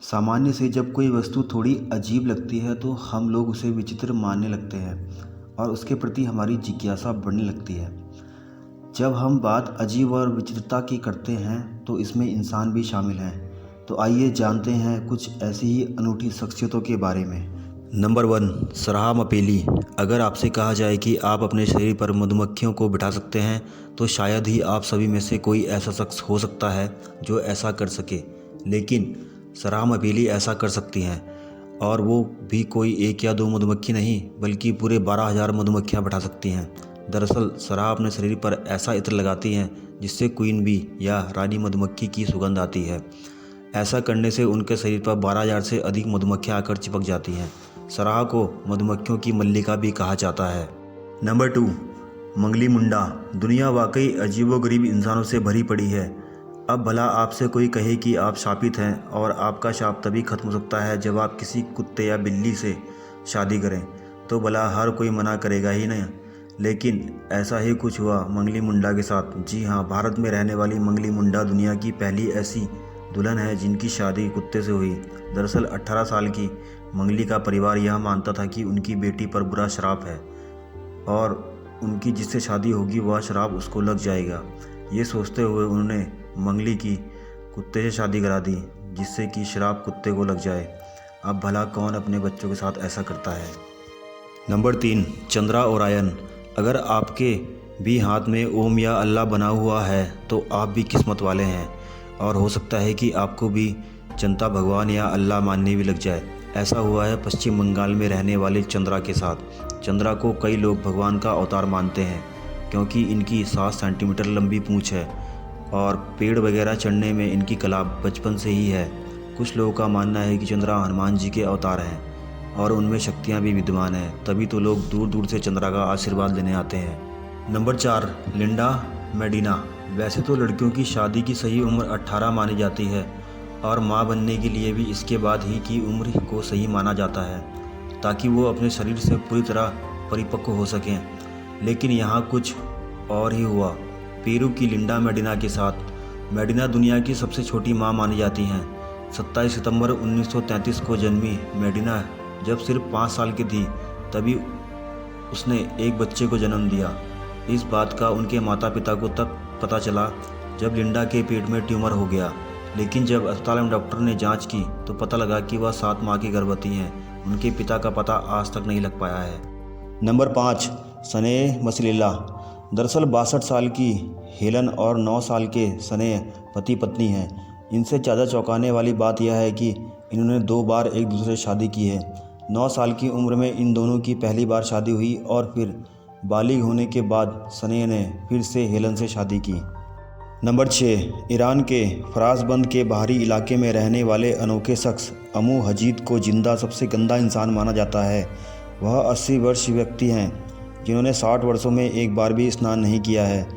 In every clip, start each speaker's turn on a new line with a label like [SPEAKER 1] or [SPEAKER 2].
[SPEAKER 1] सामान्य से जब कोई वस्तु थोड़ी अजीब लगती है तो हम लोग उसे विचित्र मानने लगते हैं और उसके प्रति हमारी जिज्ञासा बढ़ने लगती है। जब हम बात अजीब और विचित्रता की करते हैं तो इसमें इंसान भी शामिल हैं। तो आइए जानते हैं कुछ ऐसी ही अनूठी शख्सियतों के बारे में। नंबर 1, सराह मपेली। अगर आपसे कहा जाए कि आप अपने शरीर पर मधुमक्खियों को बिठा सकते हैं तो शायद ही आप सभी में से कोई ऐसा शख्स हो सकता है जो ऐसा कर सके, लेकिन सराह मपेली ऐसा कर सकती हैं। और वो भी कोई एक या दो मधुमक्खी नहीं बल्कि पूरे 12,000 मधुमक्खियाँ बिठा सकती हैं। दरअसल सराह अपने शरीर पर ऐसा इत्र लगाती हैं जिससे क्वीन बी या रानी मधुमक्खी की सुगंध आती है। ऐसा करने से उनके शरीर पर 12,000 से अधिक मधुमक्खियाँ आकर चिपक जाती हैं। सराह को मधुमक्खियों की मल्लिका भी कहा जाता है। नंबर 2, मंगली मुंडा। दुनिया वाकई अजीबोगरीब इंसानों से भरी पड़ी है। अब भला आपसे कोई कहे कि आप शापित हैं और आपका शाप तभी खत्म हो सकता है जब आप किसी कुत्ते या बिल्ली से शादी करें, तो भला हर कोई मना करेगा ही नहीं। लेकिन ऐसा ही कुछ हुआ मंगली मुंडा के साथ। जी हाँ, भारत में रहने वाली मंगली मुंडा दुनिया की पहली ऐसी दुल्हन है जिनकी शादी कुत्ते से हुई। दरअसल 18 साल की मंगली का परिवार यह मानता था कि उनकी बेटी पर बुरा श्राप है और उनकी जिससे शादी होगी वह श्राप उसको लग जाएगा। ये सोचते हुए उन्होंने मंगली की कुत्ते से शादी करा दी जिससे कि श्राप कुत्ते को लग जाए। अब भला कौन अपने बच्चों के साथ ऐसा करता है। Number 3, Chandra Orion. अगर आपके भी हाथ में ओम या अल्लाह बना हुआ है तो आप भी किस्मत वाले हैं और हो सकता है कि आपको भी जनता भगवान या अल्लाह मानने भी लग जाए। ऐसा हुआ है पश्चिम बंगाल में रहने वाले चंद्रा के साथ। चंद्रा को कई लोग भगवान का अवतार मानते हैं क्योंकि इनकी 7 सेंटीमीटर लंबी पूंछ है और पेड़ वगैरह चढ़ने में इनकी कला बचपन से ही है। कुछ लोगों का मानना है कि चंद्रा हनुमान जी के अवतार हैं और उनमें शक्तियाँ भी विद्यमान हैं, तभी तो लोग दूर दूर से चंद्रा का आशीर्वाद लेने आते हैं। नंबर 4, लिंडा मेडिना। वैसे तो लड़कियों की शादी की सही उम्र 18 मानी जाती है और माँ बनने के लिए भी इसके बाद ही की उम्र को सही माना जाता है ताकि वो अपने शरीर से पूरी तरह परिपक्व हो सकें। लेकिन यहाँ कुछ और ही हुआ पेरू की लिंडा मेडिना के साथ। मेडिना दुनिया की सबसे छोटी माँ मानी जाती हैं। 27 सितंबर 1933 को जन्मी मेडिना जब सिर्फ 5 साल की थी तभी उसने एक बच्चे को जन्म दिया। इस बात का उनके माता पिता को तब पता चला जब लिंडा के पेट में ट्यूमर हो गया, लेकिन जब अस्पताल में डॉक्टर ने जांच की तो पता लगा कि वह 7 माह की गर्भवती हैं। उनके पिता का पता आज तक नहीं लग पाया है। नंबर 5, स्नेह मसलीला। दरअसल 62 साल की हेलन और 9 साल के स्नेह पति पत्नी हैं। इनसे ज़्यादा चौंकाने वाली बात यह है कि इन्होंने 2 बार एक दूसरे से शादी की है। 9 साल की उम्र में इन दोनों की पहली बार शादी हुई और फिर बालिग होने के बाद स्नेह ने फिर से हेलन से शादी की। नंबर 6, ईरान के फरासबंद के बाहरी इलाके में रहने वाले अनोखे शख्स अमू हजीद को जिंदा सबसे गंदा इंसान माना जाता है। वह 80 वर्ष व्यक्ति हैं जिन्होंने 60 वर्षों में एक बार भी स्नान नहीं किया है।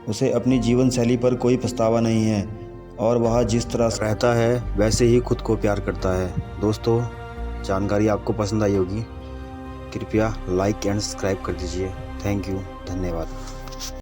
[SPEAKER 1] उसे अपनी जीवन शैली पर कोई पछतावा नहीं है और वह जिस तरह रहता है वैसे ही खुद को प्यार करता है। दोस्तों, जानकारी आपको पसंद आई होगी। कृपया लाइक एंड सब्सक्राइब कर दीजिए। थैंक यू, धन्यवाद।